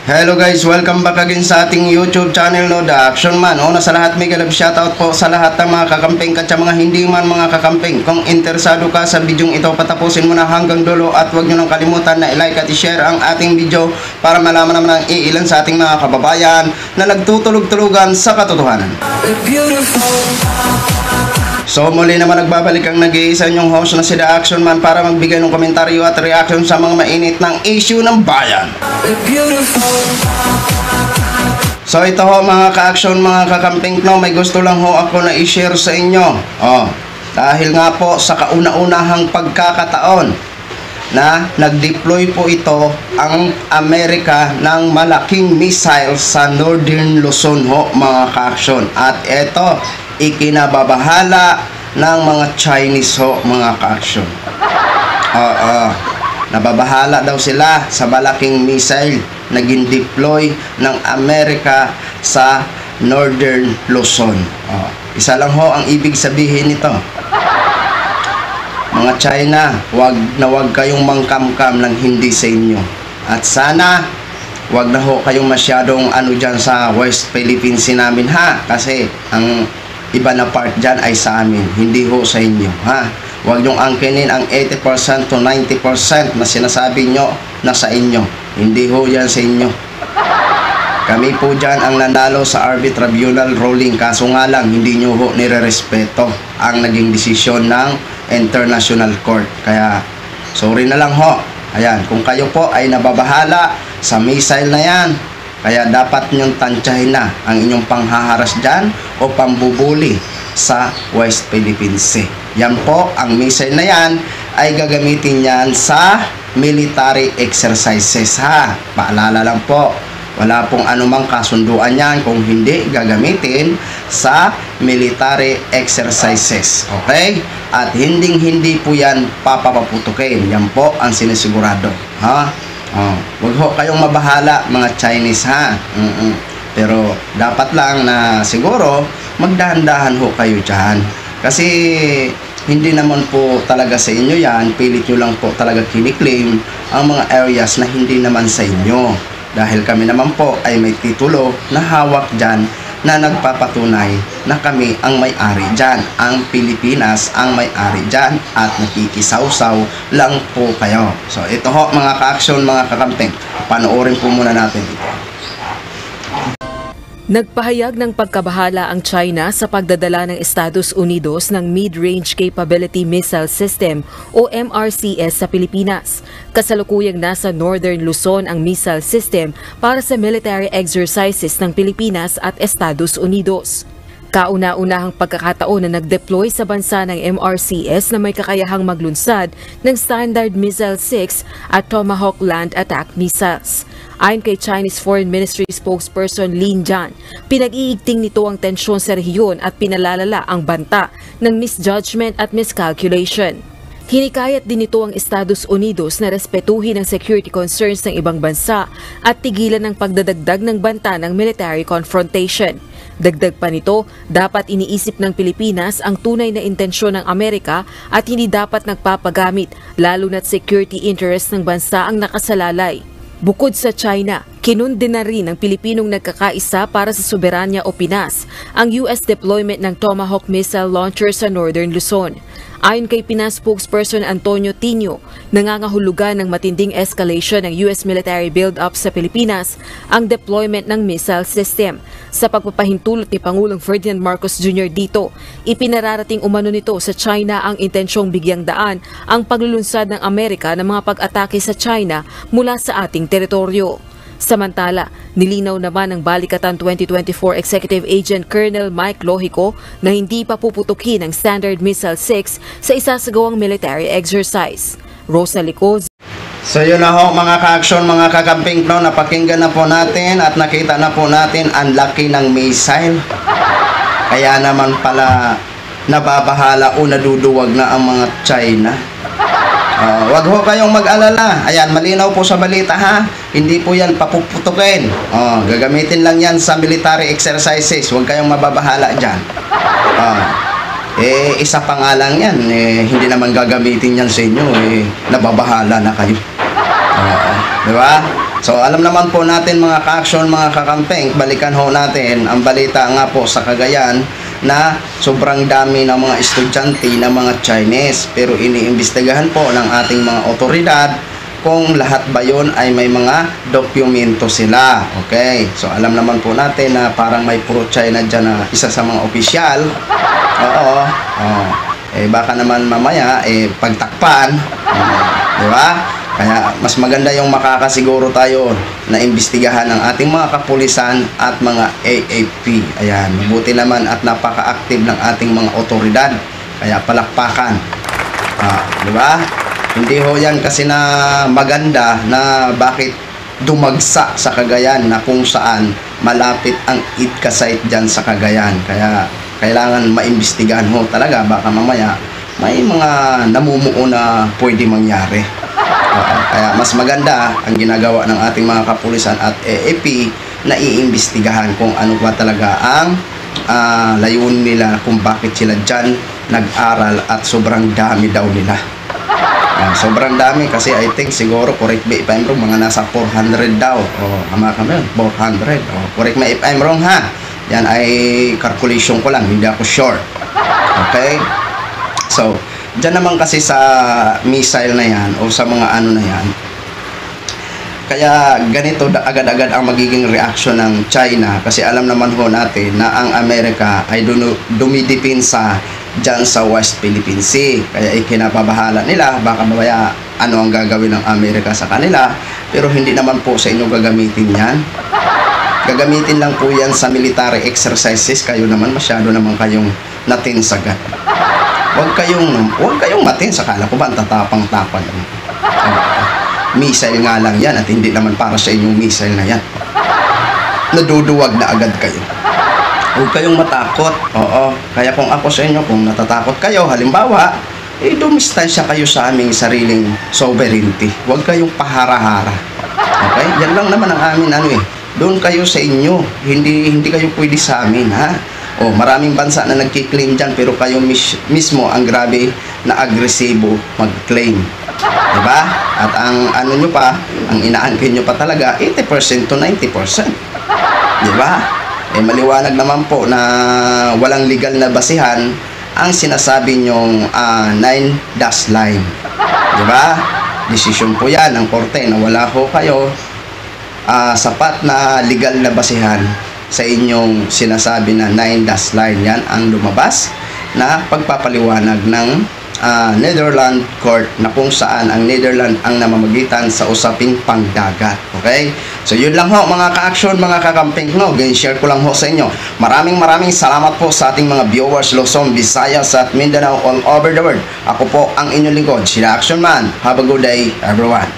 Hello guys, welcome back again sa ating YouTube channel, no, The Action Man. Una sa lahat, mega love shoutout po sa lahat ng mga kakamping at sa mga hindi man mga kakamping. Kung interesado ka sa bidyong ito, patapusin mo na hanggang dulo at huwag nyo nang kalimutan na i-like at i-share ang ating video para malaman naman ang iilan sa ating mga kababayan na nagtutulog-tulugan sa katotohanan. So muli naman nagbabalik ang nag-iisa nyong host na si The Action Man para magbigay ng komentaryo at reaction sa mga mainit ng issue ng bayan. So ito ho mga ka-action, mga kakamping, no, may gusto lang ho ako na i-share sa inyo. Dahil nga po sa kauna-unahang pagkakataon na nag-deploy po ito ang Amerika ng malaking missile sa Northern Luzon ho mga ka-action. At ito, ikinababahala ng mga Chinese ho mga ka-action. Nababahala daw sila sa malaking missile na gin-deploy ng Amerika sa Northern Luzon. Isa lang ho ang ibig sabihin nito. Mga China, wag kayong mangkamkam ng hindi sa inyo. At sana wag na ho kayong masyadong dyan sa West Philippines namin ha, kasi ang iba na part dyan ay sa amin, hindi ho sa inyo ha. Huwag nyong angkinin ang 80% to 90% na sinasabi nyo na sa inyo. Hindi ho yan sa inyo. Kami po dyan ang nanalo sa RV Tribunal ruling, kaso nga lang hindi nyo ho nire-respeto ang naging desisyon ng International Court. Kaya sorry na lang ho. Ayan, kung kayo po ay nababahala sa missile na yan, kaya dapat nyong tansyahin na ang inyong panghaharas dyan o pambubuli sa West Philippine Sea. Yan po, ang missile na yan ay gagamitin yan sa military exercises ha. Paalala lang po, wala pong anumang kasunduan yan kung hindi gagamitin sa military exercises. Okay? At hindi po yan papaputukin. Yan po ang sinisigurado. Ha? Huwag ho kayong mabahala mga Chinese ha. Pero dapat lang na siguro magdahan-dahan ho kayo dyan. Kasi hindi naman po talaga sa inyo yan. Pilit nyo lang po talaga kiniklaim ang mga areas na hindi naman sa inyo. Dahil kami naman po ay may titulo na hawak dyan na nagpapatunay na kami ang may-ari dyan. Ang Pilipinas ang may-ari dyan at nakikisawsaw lang po kayo. So ito ho mga ka-action, mga kakamping. Panoorin po muna natin ito. Nagpahayag ng pagkabahala ang China sa pagdadala ng Estados Unidos ng Mid-Range Capability Missile System o MRCS sa Pilipinas. Kasalukuyang nasa Northern Luzon ang missile system para sa military exercises ng Pilipinas at Estados Unidos. Kauna-unahang pagkakataon na nag-deploy sa bansa ng MRCS na may kakayahang maglunsad ng Standard Missile 6 at Tomahawk Land Attack Missiles. Ayon kay Chinese Foreign Ministry spokesperson Lin Jian, pinag-iigting nito ang tensyon sa rehiyon at pinalalala ang banta ng misjudgment at miscalculation. Hinikayat din nito ang Estados Unidos na respetuhin ang security concerns ng ibang bansa at tigilan ang pagdadagdag ng banta ng military confrontation. Dagdag pa nito, dapat iniisip ng Pilipinas ang tunay na intensyon ng Amerika at hindi dapat nagpapagamit, lalo na't security interest ng bansa ang nakasalalay. Bukod sa China, kinundi na rin ng Pilipinong nagkakaisa para sa soberanya o Pinas ang US deployment ng Tomahawk missile launcher sa Northern Luzon. Ayon kay Pinas spokesperson Antonio Tino, nangangahulugan ng matinding escalation ng US military build-up sa Pilipinas ang deployment ng missile system. Sa pagpapahintulot ni Pangulong Ferdinand Marcos Jr. dito, ipinararating umano nito sa China ang intensyong bigyang daan ang paglulunsad ng Amerika ng mga pag-atake sa China mula sa ating teritoryo. Samantala, nilinaw naman ng Balikatan 2024 Executive Agent Colonel Mike Lohico na hindi pa puputukin ang Standard Missile 6 sa isasagawang military exercise. Rosa Licoz. So yun na ho mga ka-action, mga kakamping, no, napakinggan na po natin at nakita na po natin ang laki ng missile. Kaya naman pala nababahala o naduduwag na ang mga China. Wag ho kayong mag-alala. Ayan, malinaw po sa balita ha. Hindi po yan papuputukin. Gagamitin lang yan sa military exercises. Huwag kayong mababahala dyan. Isa pa nga lang yan. Hindi naman gagamitin yan sa inyo. Nababahala na kayo. Diba? So alam naman po natin mga ka-action, mga kakampeng, balikan ho natin ang balita nga po sa Cagayan na sobrang dami ng mga estudyante na mga Chinese, pero iniimbestigahan po ng ating mga otoridad kung lahat ba yun ay may mga dokumento sila. Okay, so alam naman po natin na parang may pro-China dyan na isa sa mga opisyal. Oo, baka naman mamaya pagtakpan, di ba? Kaya mas maganda yung makakasiguro tayo na imbestigahan ng ating mga kapulisan at mga AFP. Ayan, mabuti naman at napaka-active ng ating mga otoridad. Kaya palakpakan. Di ba? Hindi ho yan kasi na maganda na bakit dumagsa sa Cagayan na kung saan malapit ang IDCA site dyan sa Cagayan. Kaya kailangan maimbestigahan ho talaga. Baka mamaya may mga namumuo na pwede mangyari. Kaya mas maganda ang ginagawa ng ating mga kapulisan at AFP na iimbestigahan kung ano ba talaga ang layunin nila, kung bakit sila dyan nag-aral at sobrang dami daw nila. Sobrang dami kasi I think siguro, correct me if I'm wrong, mga nasa 400 daw. Ama kami, 400. Correct me if I'm wrong ha. Yan ay calculation ko lang, hindi ako sure. Okay? So, diyan naman kasi sa missile na yan o sa mga ano na yan, kaya ganito agad-agad ang magiging reaction ng China kasi alam naman ho natin na ang Amerika ay dumidipinsa dyan sa West Philippine Sea. Kaya ikinapabahala nila, baka mamaya ano ang gagawin ng Amerika sa kanila, pero hindi naman po sa inyo gagamitin yan. Gagamitin lang po yan sa military exercises. Kayo naman masyado naman kayong natinsagan. Huwag kayong matin. Sakala ko ba ang tatapang-tapang? Missile nga lang yan at hindi naman para sa inyong missile na yan. Naduduwag na agad kayo. Huwag kayong matakot. Oo. Kaya kung ako sa inyo, kung natatakot kayo, halimbawa, dumistansya kayo sa aming sariling sovereignty. Huwag kayong pahara-hara. Okay? Yan lang naman ang amin Doon kayo sa inyo. Hindi kayo pwede sa amin, ha? Maraming bansa na nagki-claim dyan pero kayo mismo ang grabe na agresibo mag-claim. Diba? At ang ano nyo pa, ang inaangkin nyo pa talaga, 80% to 90%. Diba? Maliwanag naman po na walang legal na basihan ang sinasabi nyong 9-dash line. Diba? Desisyon po yan ng korte na wala ho kayo sapat na legal na basihan sa inyong sinasabi na 9-dash line. Yan ang lumabas na pagpapaliwanag ng Netherlands Court na kung saan ang Netherlands ang namamagitan sa usaping pangdagat. Okay? So yun lang ho mga ka-action, mga kakamping share ko lang ho sa inyo. Maraming salamat po sa ating mga viewers Luzon, Visayas at Mindanao all over the world. Ako po ang inyong lingkod, si The Action Man. Have a good day everyone.